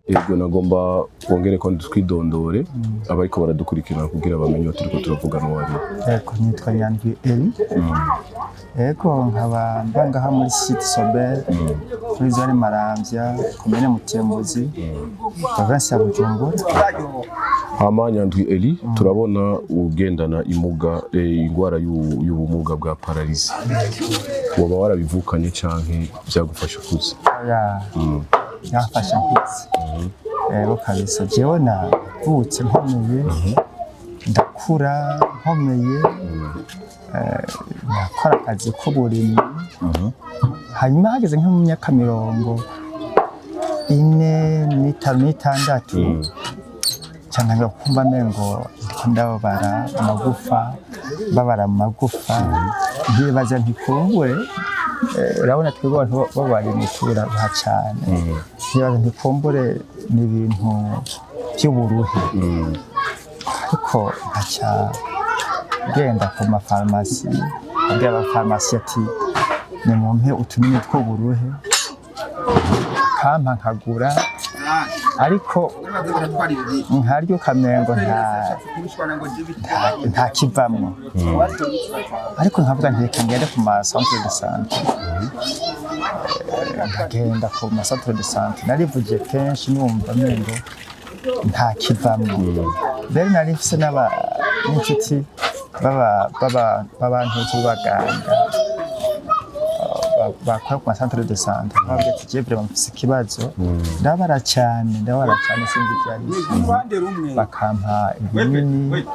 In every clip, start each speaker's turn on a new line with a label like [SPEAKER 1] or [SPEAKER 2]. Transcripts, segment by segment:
[SPEAKER 1] Yego nagomba wongere ko twidondore abariko baradukurikirana kugira bamenye turiko turavuga no wari.
[SPEAKER 2] Yego nitwa Nyandwi Elie. Yego nkaba mbangaha muri site Sobel muri zone Maramvya komine Mutembuzi province ya Bujumbura.
[SPEAKER 1] Hama Nyandwi Elie turabona ugendana ingwara y'ubumuga bwa Pararize. Woba warabivukanye canke byagufasha kuza?
[SPEAKER 2] Yafasha nkitse. Yego kabisa jewe navutse nkomeye ndakura nkomeye nakora akazi k'uburimyi hanyuma hageze nko mu myaka 45 cyangwa kumva mengo ndababara amagufa ntibaza ntikumbure urabona twebwe abantu babari mutura baha cyane ntibaza ntikumbure n'ibintu by'uburuhe ariko nkaca genda ku mafarumasi abwira abafarumasi ati nimumpe utunini tw'uburuhe kampa nkagura ariko nkaryo kamengo nta kivamwo ariko nkavuga nteka ngende ku ma centre de santé nkagenda ku ma centre de santé narivuje kenshi numva mengo nta kivamwo rero nari mfise n'inshuti b'abantu b'abaganga bakora ku ma centre de santé bavuga ati je vraiment mfise ikibazo ndabara cyane sinzi byari bakampa ibinini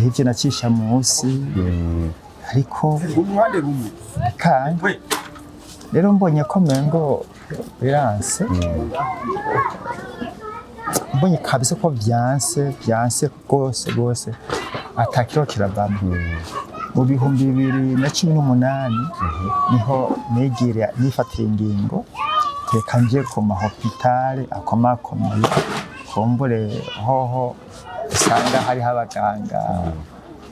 [SPEAKER 2] ibyo nacisha munsi ariko kandi rero mbonye ko mengo biranse mbonye kabisa ko byanse rwose atakiro kiravamo mu bihumbi 2018 niho nifatira ingingo reka nje ku mahopitale akomakomeye kumbure hoho usanga hariho abaganga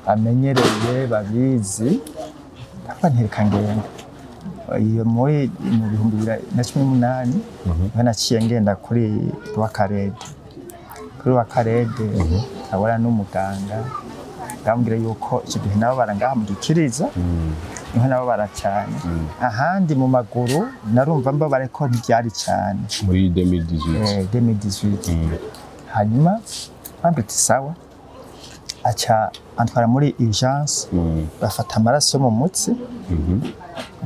[SPEAKER 2] bamenyereye babizi ndapfa ntereka ngenda iyo mu bihumbi 2018 naciye ngenda kuri Wakarede abona n'umuganga ndambwira yuko icyo gihe nabo barangaha mu gikiriza niho nabo baracyane ahandi mu maguru narumva mbabare ko ntibyari cyane
[SPEAKER 1] muri 2018
[SPEAKER 2] hanyuma bambiti sawa acha antwara muri urgence bafata amaraso yo mu mutsi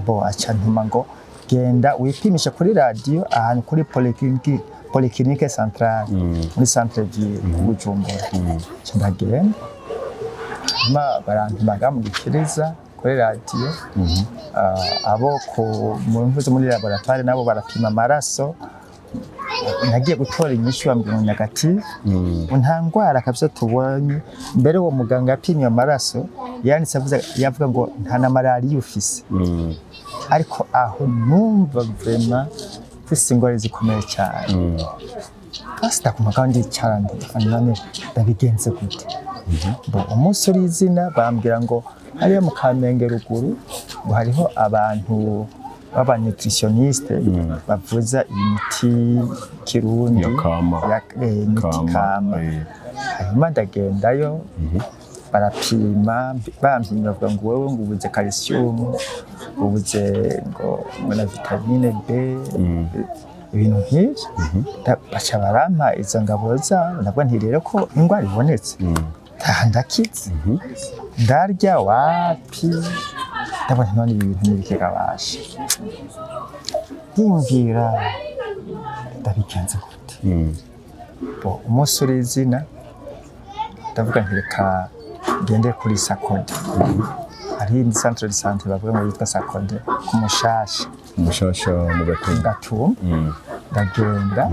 [SPEAKER 2] bo acha ntuma ngo genda wipimisha kuri radio ahantu kuri polyclinique centrale muri centre ville Bujumbura ndagenda barantumaga mu gikiriza kuri radio abo mu mvuze muri laboratoire nabo barapima amaraso nagiye gutora inyishu ambira negative nta ngwara kabisa tubonye mbere uwo muganga yapimye amaraso yanditse yavuga ngo nta na malaria ufise ariko aho numva vraiment fise ingwara zikomeye cyane basta kumagandi cyane none ndabigenze gute bo umunsi uri izina bambwira ngo hariya mu Kamenge ruguru ngo hariho abantu b'abanutritioniste bavuza imiti kirundi kama hanyuma ndagendayo barapima bampimye bavuga ngo wewe ngo ubuze calcium ubuze ngo na vitamine B ibintu nk'ibyo baca barampa izo ngabo zabo nabwo ntirero ko ingwara ibonetse ndakitse ndarya wapi ndabona none ibintu nibikegabasha ndimvira ndabigenze gute bo umunsi uri izina ndavuga ntireka ngende kuri Sakode hari indi centre de santé bavuga ngo yitwa Sakode ku Mushasha mu Gatumba ndagenda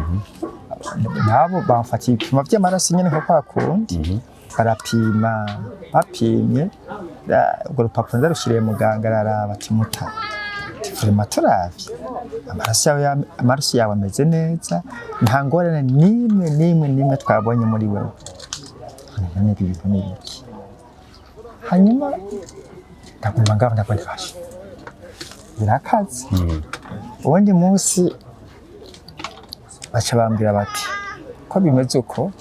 [SPEAKER 2] nabo bamfatiye ibipimo by'amaraso nyine nko kwa kundi barapima bapimye ubwo rupapuro ndarushiriye muganga araraba ati muta vraiment turavye amaraso yawe ameze neza nta ngorane nimwe twabonye muri wewe none ibintu n'ibiki hanyuma ndaguma ngaho ndabonefasha birakaze ubundi munsi baca bambwira bati ko bimeze uko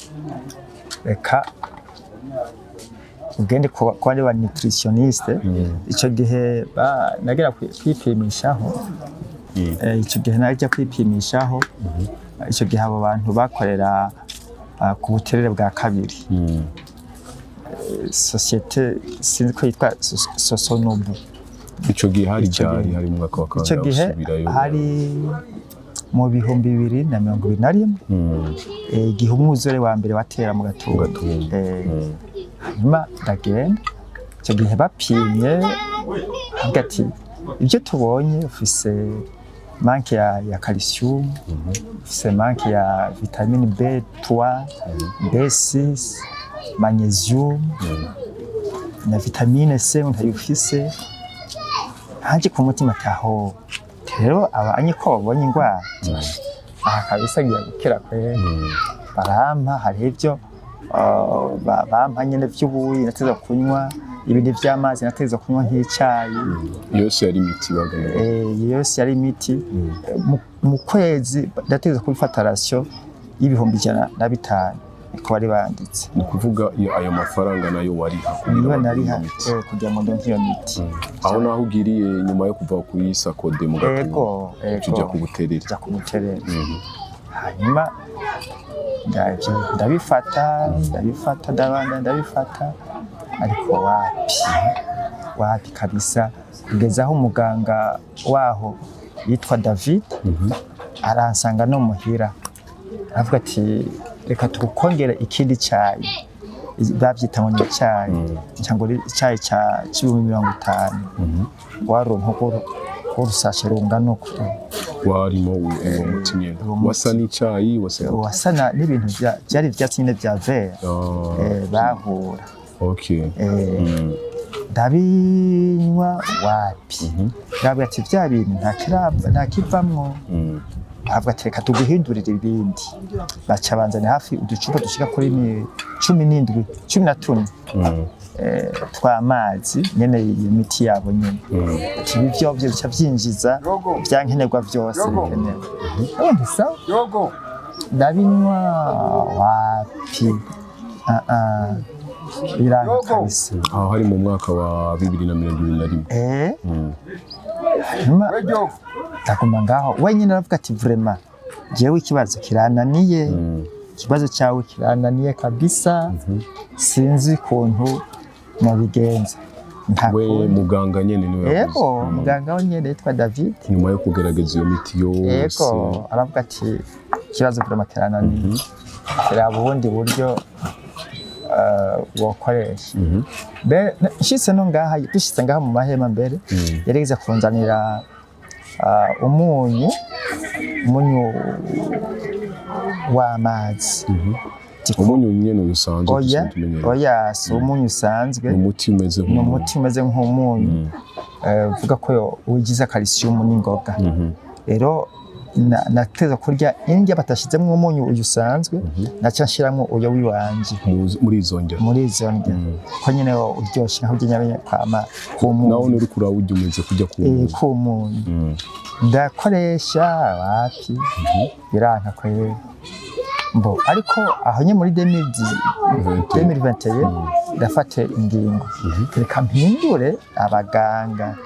[SPEAKER 2] reka ugende kuba ari ba nutritioniste icyo gihe nagera kwipimishaho icyo gihe najya kwipimishaho icyo gihe abo bantu bakorera ku buterere bwa kabiri societe sinzi ko yitwa Sosonobu
[SPEAKER 1] icyo gihe hari mu mwaka wa
[SPEAKER 2] icyo gihe hari mu 2021 igihe umwuzure wa mbere watera mu Gatumba hanyuma ndagenda icyo gihe bapimye hagati ibyo tubonye ufise manque ya calcium ufise manque ya vitamine B3 B6 magnesium na vitamine C ntayufise haje ku mutima taho rero abanye ko babonye ingwara kabisa ngiye gukira kwe barampa hari ibyo bampa nyene vy'ubuyi nateza kunywa ibindi vy'amazi nateza kunywa nk'icyayi
[SPEAKER 1] yose yari imiti bagana
[SPEAKER 2] yose yari imiti mu kwezi nateza kubifata ratio y'ibihumbi 105 ko bari banditse
[SPEAKER 1] ni kuvuga ayo mafaranga nayo wari
[SPEAKER 2] niba nari kugira ngo ndonke iyo miti
[SPEAKER 1] aho naho ugiriye nyuma yo kuva kuri Sakode mu Gatumba tujya ku buterere hanyuma ndabifata ariko wapi kabisa kugeza aho umuganga waho yitwa David aransanga no muhira avuga ati reka tukongera ikindi cyayi babyita ngo ni cyayi cyangwa icyayi cya 50 waronka urusashe rungano warimo uwo mutimye wasa n'icyayi
[SPEAKER 2] wasana n'ibintu byari ibyatsi nyine bya vert bahura ndabinywa wapi ndavuga ati bya bintu nta kivamwo avuga ati reka tuguhindurire ibindi baca banzana hafi uducupa dushika kuri 13 tw'amazi nyene iyo miti yabo nyene ati bivyo bica byinjiza byankenerwa byose nkenerwa sawa ndabinywa wapi biranga kabisa
[SPEAKER 1] aho hari mu mwaka wa 2021
[SPEAKER 2] ndaguma ngaho wenyine aravuga ati vraiment jewe ikibazo kirananiye ikibazo cyawe kirananiye kabisa sinzi kuntu nabigenza
[SPEAKER 1] we muganga nyene niwe
[SPEAKER 2] yego muganga nyene yitwa David
[SPEAKER 1] nyuma yo kugerageza iyo miti yose
[SPEAKER 2] yego aravuga ati ikibazo vraiment kirananiye kiraba ubundi buryo wokoresha nshitse no ngaha dushitse ngaha mu mahema mbere yarigeze kunzanira umunyu w'amazi
[SPEAKER 1] umunyu nyene usanzwe
[SPEAKER 2] oya si umunyu usanzwe
[SPEAKER 1] umuti
[SPEAKER 2] umeze nk'umunyu vuga ko ugize calcium n'ingoga rero nateza kurya indya batashizemo umunyu uyu usanzwe naca nshiramo uyo wiwanje
[SPEAKER 1] muri izo ndya
[SPEAKER 2] ko nyene uryoshye nkaho nyabenya kwama kumunyu
[SPEAKER 1] nawo uri kurawujya umeze kujya
[SPEAKER 2] ku munyu ndakoresha wapi biranka kwera mbo ariko aho nye muri 2021 ndafate ingingo reka mpindure abaganga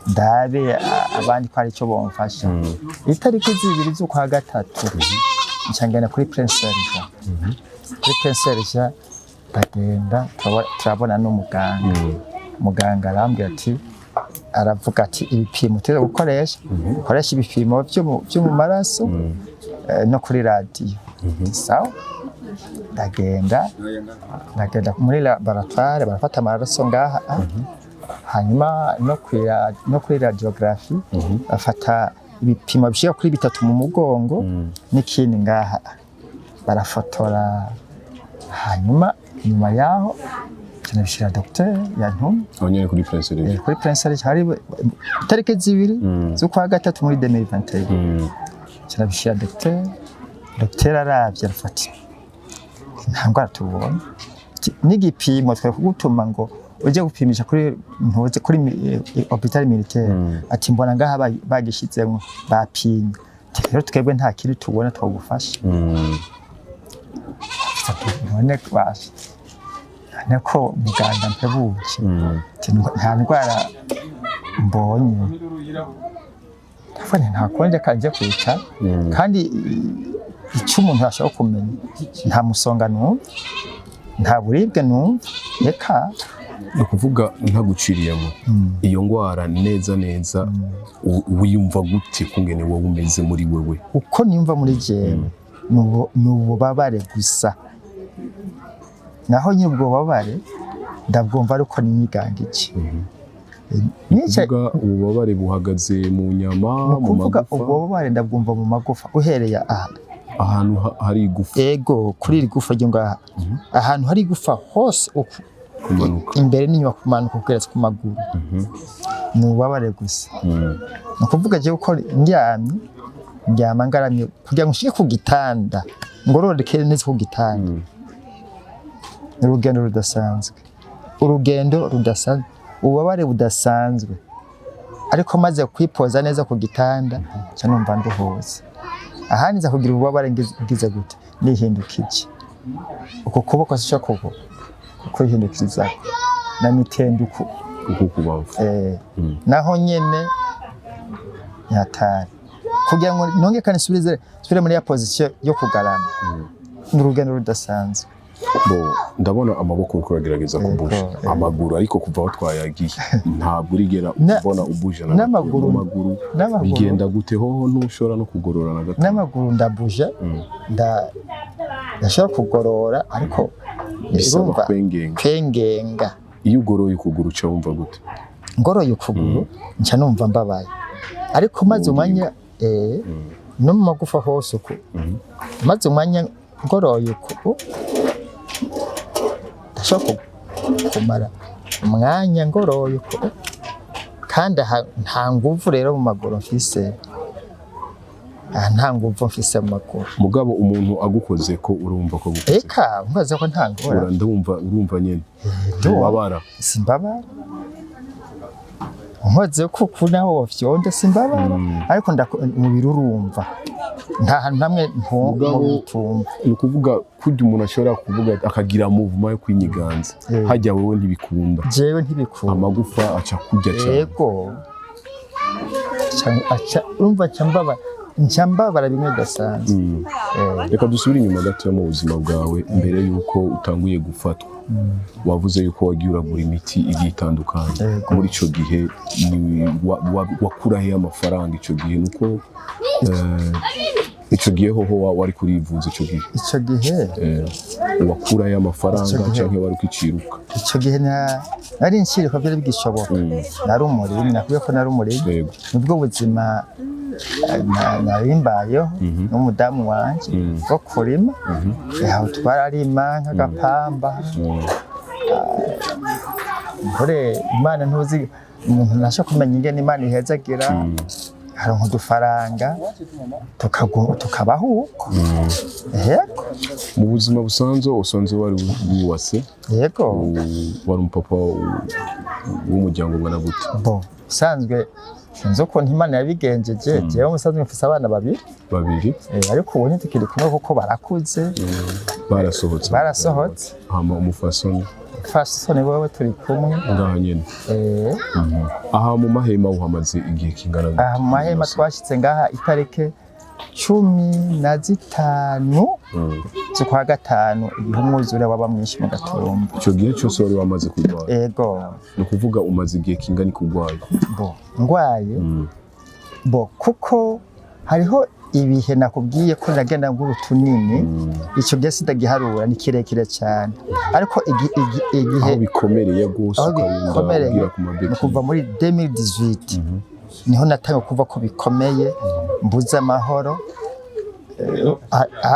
[SPEAKER 2] ndabe abandi ko ari cyo bomfasha itariki zibiri z'ukwa gatatu ncangana kuri Prince Serge ndagenda turabona n'umuganga arambwira ati aravuga ati ibipimo turi gukoresha ibipimo byo mu maraso no kuri radio sawa ndagenda muri laboratoire barafata amaraso ngaha hanyuma no kuri radiography bafata ibipimo bishika kuri 3 mu mugongo n'ikindi ngaha barafotora hanyuma nyuma yaho kinabishira docteur yantumye
[SPEAKER 1] onye kuri Prince
[SPEAKER 2] hari tariki zibiri z'ukwa gatatu muri 2021 kinabishira docteur aravye arafata ntabwo atubona n'igipimo twe kugutuma ngo uje gupimisha kuri ntuze kuri hôpital militaire ati mbona ngaha bagishizemo bapimye rero twebwe nta kiri tubona twagufasha none kwashi nako muganga mpebuke nta ndwara mbonye ndafane nta konje kanje kwica kandi icyo umuntu ashobora kumenya nta musonga numva nta buribwe numva reka
[SPEAKER 1] ni ukuvuga ntaguciriyemo iyo ngwara neza wiyumva gute kungene wowe umeze muri wewe
[SPEAKER 2] uko niyumva muri jewe ni ububabare gusa naho nyine ubwo bubabare ndabwumva ariko ninyigangije
[SPEAKER 1] kuvuga ububabare buhagaze mu nyama mu magufa
[SPEAKER 2] ubwo bubabare ndabwumva mu magufa uhereye
[SPEAKER 1] ahantu hari igufa
[SPEAKER 2] ego kuri iri gufa ryo ngaha ahantu hari igufa hose
[SPEAKER 1] kumanuka
[SPEAKER 2] imbere n'inyuma kumanuka kugeretse ku maguru ni ububabare gusa ni ukuvuga je uko ndyama ngaramye kugira ngo nshike ku gitanda ngororeke neza ku gitanda urugendo rudasanzwe ububabare budasanzwe ariko maze kwipoza neza ku gitanda cyo numva nduhuze ahandi nza kugira ububabare ngize gute nihindukije uko kuboko sicyo kuko hindukiriza na mitenduko
[SPEAKER 1] uko kubavu
[SPEAKER 2] naho nyene yatari kugira ngo nongekane subire muri ya position yo kugarama n'urugendo rudasanzwe
[SPEAKER 1] ndabona amaboko uko uragerageza kubusha amaguru ariko kuva aho twayagiye ntabwo urigera ubona ubuje n'amaguru bigenda gute hoho ntushobora no kugorora na gato
[SPEAKER 2] n'amaguru ndabuje ndashobora kugorora ariko
[SPEAKER 1] bisaba
[SPEAKER 2] kwengenga
[SPEAKER 1] iyo ugoroye ukuguru uca wumva gute
[SPEAKER 2] ngoroye ukuguru nca numva mbabaye ariko maze umwanya no mu magufa hose uko maze umwanya ngoroye ukuguru ndashobora kumara umwanya ngoroye ukuguru kandi nta nguvu rero mu maguru mfise nta nguvu mfise mu maguru
[SPEAKER 1] mugabo umuntu agukoze ko urumva ko gukoze
[SPEAKER 2] eka mbaza ko nta ngora
[SPEAKER 1] urumva nyene wabara
[SPEAKER 2] simbabara nkoze ko naho fyonde simbabara ariko umubiri urumva nta hantu namwe ntumva
[SPEAKER 1] ni ukuvuga kujya umuntu ashobora kuvuga akagira movement yo kwinyiganza hajya wewe ntibikunda
[SPEAKER 2] jewe ntibikunda
[SPEAKER 1] amagufa aca kujya cyane
[SPEAKER 2] yego aca urumva ncambabara bimwe dasanzwe
[SPEAKER 1] reka dusubire inyuma gato mu buzima bwawe mbere yuko utanguye gufatwa wavuze yuko wagiye uragura imiti igiye itandukanye muri ico gihe wakurahe amafaranga ico gihe nuko ico gihe hoho wari kurivuza ico gihe wakurahe amafaranga canke wari ukiciruka
[SPEAKER 2] ico gihe nari nciriko byari bigishoboka nari umurimi nakuye ko nari umurimi nubwo buzima narimbayeho n'umudamu wanje wo kurima aho twararima nk'agapamba nkore Imana ntuzi umuntu nasho kumenya ingene Imana ihezagira haronka udufaranga tukabaho uko yego
[SPEAKER 1] mu buzima busanzwe usanze wari wuwase
[SPEAKER 2] yego
[SPEAKER 1] wari umupapa w'umuryango ungana gute
[SPEAKER 2] usanzwe sinzi ukuntu Imana yabigenjeje jewe umusanzwe mfise abana babiri ariko ubu ntitukiri kumwe kuko barakuze barasohotse
[SPEAKER 1] hama umufasoni
[SPEAKER 2] wowe turi kumwe
[SPEAKER 1] ngaha nyene aha mu mahema uhamaze igihe kingana gute
[SPEAKER 2] aha mu mahema twashitse ngaha itarike 15 z'ukwa gatanu igihe umwuzure waba mwinshi mu Gatumba
[SPEAKER 1] ico gihe cyose wari wamaze kurwara
[SPEAKER 2] yego
[SPEAKER 1] ni ukuvuga umaze igihe kingana kurwaye
[SPEAKER 2] ngwaye kuko hariho ibihe nakubwiye ko nagenda nguru tunini ico gihe sindagiharura ni kirekire cyane ariko igihe
[SPEAKER 1] bikomereye gose
[SPEAKER 2] bikomereye kuva muri 2018 niho natanga kuva ko bikomeye mbuze amahoro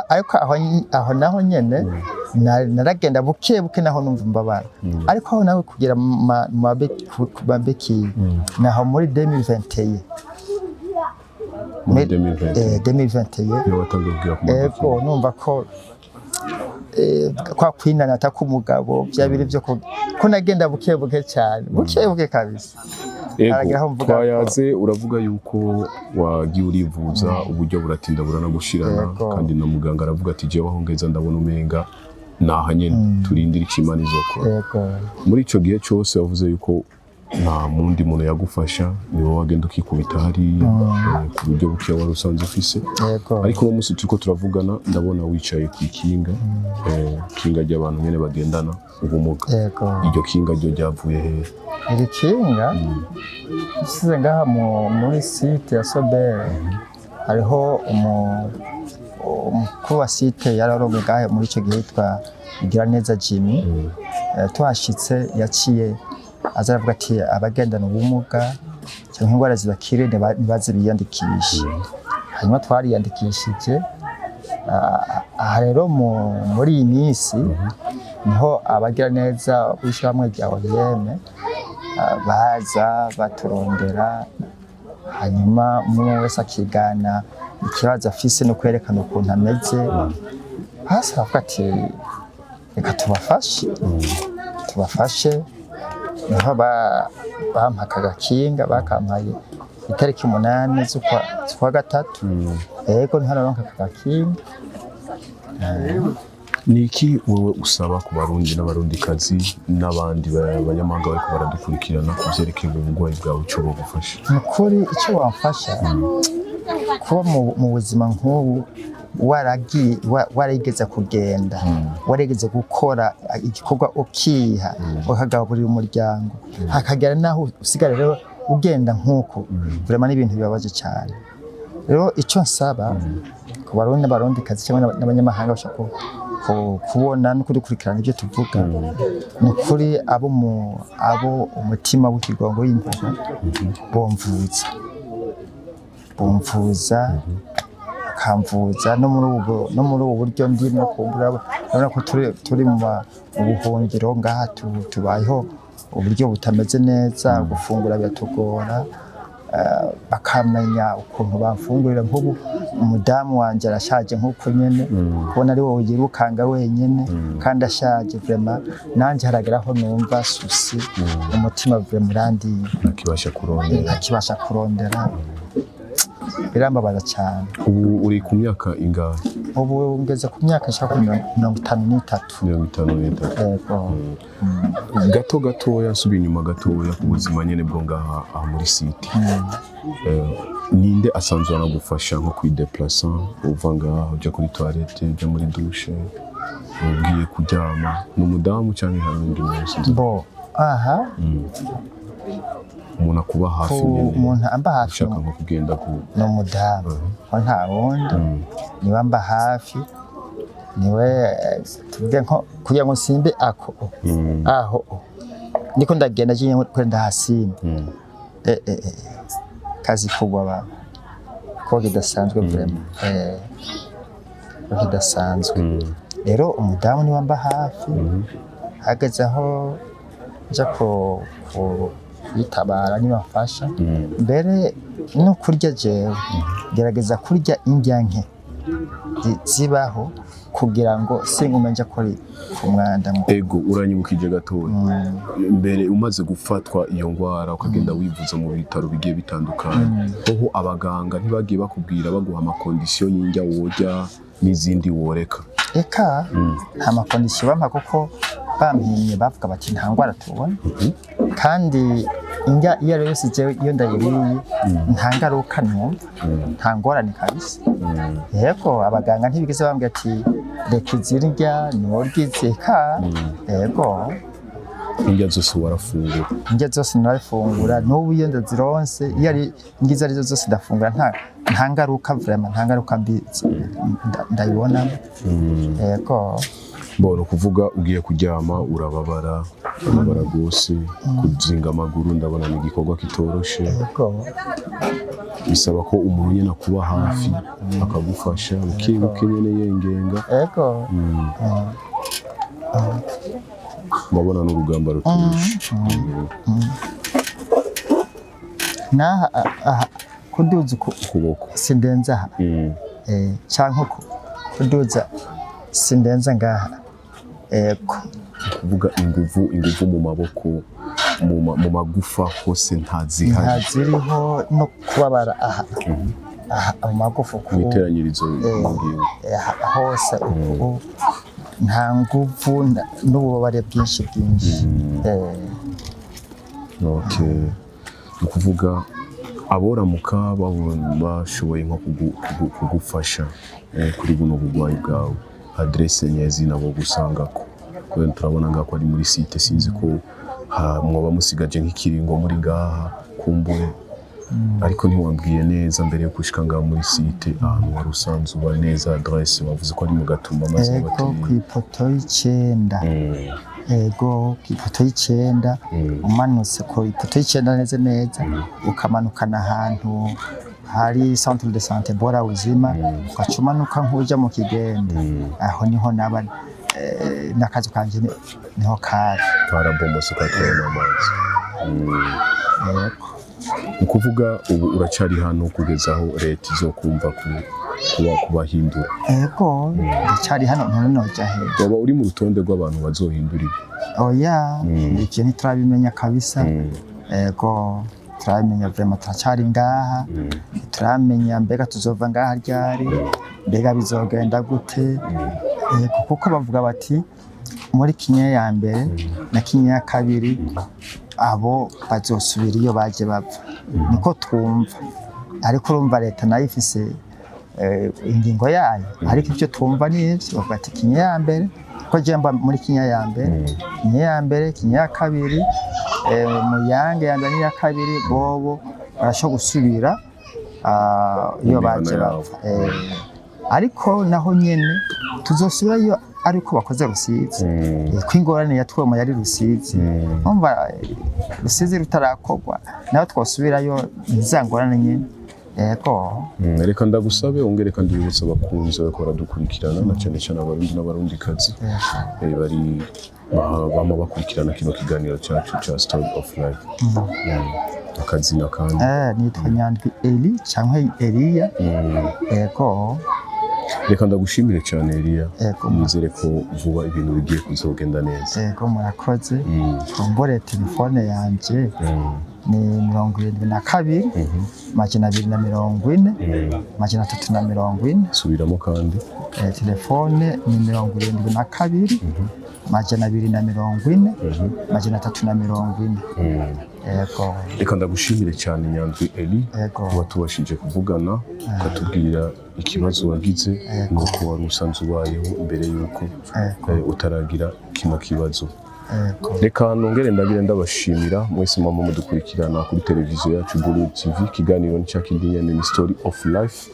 [SPEAKER 2] ariko aho naho nyene naragenda buke naho numva mbabara ariko aho nawe kugira mabeki naho muri 2021
[SPEAKER 1] 2021
[SPEAKER 2] ego numva ko kwa kwinanata k'umugabo byabiri byo ko nagenda buke cyane buke kabisa.
[SPEAKER 1] Ego twayaze uravuga yuko wagiye urivuza uburyo buratinda buranagushirana kandi na muganga aravuga ati jewe aho ngeza ndabona umenga naha nyene turindira ikimana izokora. Muri ico gihe cyose wavuze yuko nta mundi muntu yagufasha niwe wagenda ukikubita hariya ku buryo buke wari usanze ufise, ariko uwo munsi turiko turavugana ndabona wicaye ku ikinga kinga ry'abantu nyene bagendana ubumuga. Iryo kinga ryo ryavuye hehe?
[SPEAKER 2] Iri kinga size ngaha muri site ya Sobere hariho umukuru wa site yararongoye ngahe muri ico gihe yitwa Igiraneza Jimmy. Tuhashitse yaciye azaravuga ati abagendana ubumuga cyangwa ingwara zibakire nibaze biyandikishe. Hanyuma twariyandikishije. Aha rero muri iyi minsi niho abagira neza bishamwe rya Oyeme baza baturondera, hanyuma umwe wese akigana ikibazo afise no kwerekana ukuntu ameze. Hasi aravuga ati reka tubafashe. Niho bampaka agakinga bakampaye itariki 8 z'ukwa gatatu. Yego niho naronka agakinga.
[SPEAKER 1] Niki wowe usaba ku barundi n'abarundikazi n'abandi banyamahanga bariko baradukurikirana kuvyerekeye ubugwayi bwawe cyo bugufasha?
[SPEAKER 2] Nukuri icyo wamfasha kuba mu buzima nk'ubu warigeze kugenda, warigeze gukora igikorwa ukiha ukagaburira umuryango, hakagera naho usigara rero ugenda nk'uko, vraiment n'ibintu bibabaje cyane. Rero icyo nsaba ku barundi n'abarundikazi cyangwa n'abanyamahanga bashaka kubona no kudukurikirana ibyo tuvuga, ni kuri abo umutima w'ikigongo w'impuhwe bomvuza bakamvuza no muri ubu buryo ndimo kumbura. Urabona ko turi mu buhungiro ngaha tubayeho uburyo butameze neza, gufungura biratugora. Bakamenya ukuntu bamfungurira. Nk'ubu umudamu wanje arashaje nk'uko nyene, kubona ari wowe yirukanga wenyene kandi ashaje, vraiment nanje harageraho numva susi umutima vraiment urandiye, ntakibasha kurondera. Birambabaza cyane.
[SPEAKER 1] Ubu uri ku myaka ingahe?
[SPEAKER 2] Ubu ngeze ku myaka ishaka 53.
[SPEAKER 1] Gatoya subi inyuma gatoya ku buzima nyene bwo ngaha muri site. Ninde asanzwe anagufasha nko kwideplacer uva ngaha uja kuri toilette, uja muri douche, ugiye kuryama? N'umudamu cyangwa n'undi wese?
[SPEAKER 2] Aha
[SPEAKER 1] umuntu akuba hafi nyene,
[SPEAKER 2] umuntu amba hafi
[SPEAKER 1] ushaka nko kugenda
[SPEAKER 2] no mudamu ko nta wundi niba amba hafi, niwe tuvuge nko kugira ngo simbe aho niko ndagenda je kwenda hasimba. Kazi kugwa ba ko kidasanzwe vraiment, kidasanzwe. Rero umudamu niwe amba hafi, hageze aho ja ko yitabara nibafasha. Mbere no kurya jewe gerageza kurya indya nke zibaho kugira ngo singume nja kuri ku mwanda.
[SPEAKER 1] Ego uranyibukije gatoya, mbere umaze gufatwa iyo ngwara ukagenda wivuza mu bitaro bigiye bitandukanye, aho abaganga ntibagiye bakubwira baguha amakondisiyo y'indya worya n'izindi woreka?
[SPEAKER 2] Eka nta makondisiyo bampa, kuko bampimye bavuga bati nta ngwara tubona, kandi indya iyo rero jewe iyo ndayiriye nta ngaruka numva, nta ngorane kabisa. Yego abaganga ntibigeze bambwira ati reka izirya niworyize ka. Yego
[SPEAKER 1] indya zose warafungura?
[SPEAKER 2] Indya zose narafungura, n'ubu iyo ndazironse, iyo ari ingiza arizo zose ndafungura, nta ngaruka vraiment, nta ngaruka mbi ndayibona. Yego
[SPEAKER 1] mbona kuvuga ugiye kuryama urababara gose, kuzinga amaguru ndabona ni igikorwa kitoroshe. Bisaba ko umuntu nyene kuba hafi akagufasha ukibuke nyene yengenga.
[SPEAKER 2] Yego
[SPEAKER 1] mbabona n'urugamba ruturusha.
[SPEAKER 2] Naha kuduza
[SPEAKER 1] ukuboko
[SPEAKER 2] sindenza aha, canke kuduza sindenza ngaha. ego
[SPEAKER 1] kuvuga inguvu mu maboko mu magufa hose
[SPEAKER 2] ntaziriho no kubabara aha amagufa ku
[SPEAKER 1] iteranyirizo
[SPEAKER 2] hose nta nguvu n'ububabare bwinshi
[SPEAKER 1] okay ukuvuga aboramuka bashoboye nko kugufasha kuri buno bugwayi bwawe adresse nyezi nabo gusangako kubera turabona ngako ari muri site sinzi ko mwoba musigaje nk'ikiringo muri ngaha kumbuye ariko ntiwambwiye neza mbere yo gushika ngaha muri site ahantu wari usanzwe uba neza adresse wavuze ko ari mu Gatumba maze
[SPEAKER 2] bati ku ipoto y'icenda ego ku ipoto y'icenda umanutse ku ipoto y'icenda neza ukamanukana ahantu hari centre de santé bora uzima ukacumanuka nk'uja mu Kigende aho niho naba nakazi kanje niho kari
[SPEAKER 1] karabomose katema amazi ukuvuga ubu uracari hano kugezaho leta izokumva kubahindura
[SPEAKER 2] ego ndacari hano ntonoja he
[SPEAKER 1] waba uri mu rutonde rw'abantu bazohindura
[SPEAKER 2] oya iki ntiturabimenya kabisa ego turamenya vraiment turacari ngaha turamenya mbega tuzova ngaha ryari mbega bizogenda gute kuko bavuga bati muri Kenya ya mbere na Kenya ya kabiri abo bazosubira iyo baje bapfa niko twumva ariko urumva leta nayo ifise ingingo yayo ariko ivyo twumva n'ivyo bavuga ati Kenya ya mbere ko jemba muri Kenya ya mbere Kenya ya kabiri mu yange ya mbere ya kabiri bobo barasho gusubira iyo baje bapfa ariko naho nyene tuzosubira iyo ariko bakoze Rusizi kwingorane yatwemo yari Rusizi umva Rusizi rutarakorwa naho twosubirayo izangorane nyene yego
[SPEAKER 1] reka ndagusabe ongereka ndibutsa bakunze bakora dukurikirana na cyane abarundi n'abarundi kazi bari bama bakurikirana kino kiganiro cyacu cya Story of Life akazina kandi
[SPEAKER 2] nitwa Nyandwi Elie cyangwa Elie yego
[SPEAKER 1] reka ndagushimire cyane Elie nizere ko vuba ibintu bigiye kuzogenda neza
[SPEAKER 2] yego murakoze kumbore telefone yanje ni 72 majana 240 majana 340
[SPEAKER 1] subiramo kandi
[SPEAKER 2] telefone ni 72 majana 240 majana 340 yego
[SPEAKER 1] reka ndagushimire cyane Nyandwi Elie kuba tubashije kuvugana ukatubwira ikibazo wagize nuko wari usanzwe ubayeho mbere yuko utaragira kino kibazo reka nongere ndabashimira mwese mama mudukurikirana kuri televiziyo yacu Ubufasha TV kiganiro n'cyakindi Ingene Story of Life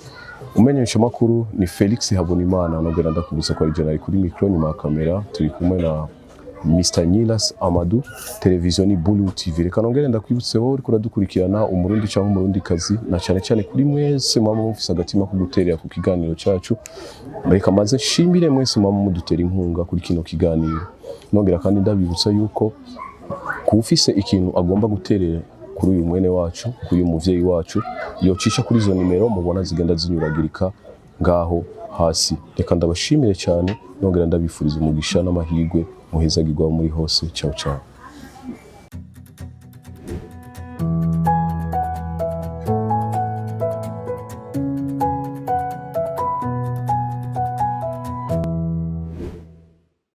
[SPEAKER 1] umenyesha makuru ni Felix Habonimana nongera ndakubuza ko ari jenali kuri micro nyuma ya kamera turi kumwe na Mr Nilas Amadou televiziyo ni Ubufasha TV reka nongere ndakwibutseho uri kuradukurikirana umurundi cyangwa umurundi kazi na cyane kuri mwese mama mufise agatima ko guterera ku kiganiro cyacu reka maze shimire mwese mama mudutera inkunga kuri kino kiganiro nongera kandi ndabibutsa yuko kufise ikintu agomba guterera kuri uyu mwene wacu kuri uyu muvyeyi wacu yocisha kuri izo nimero mubona zigenda zinyuragirika ngaho hasi reka ndabashimire cyane nongera ndabifuriza umugisha n'amahirwe muhezagirwa muri hose ciao